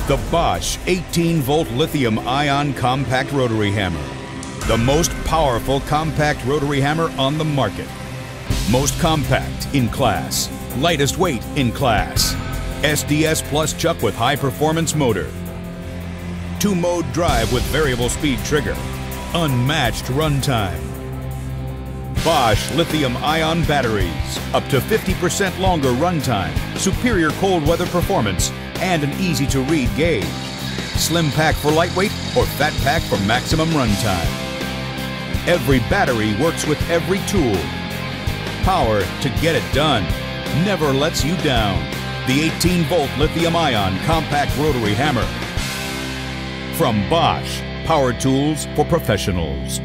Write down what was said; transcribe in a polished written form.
The Bosch 18-volt lithium-ion compact rotary hammer. The most powerful compact rotary hammer on the market. Most compact in class. Lightest weight in class. SDS Plus chuck with high-performance motor. 2-mode drive with variable speed trigger. Unmatched runtime. Bosch lithium-ion batteries. Up to 50% longer runtime. Superior cold weather performance. And an easy-to-read gauge. Slim pack for lightweight or fat pack for maximum runtime. Every battery works with every tool. Power to get it done. Never lets you down. The 18-volt lithium-ion compact rotary hammer. From Bosch, power tools for professionals.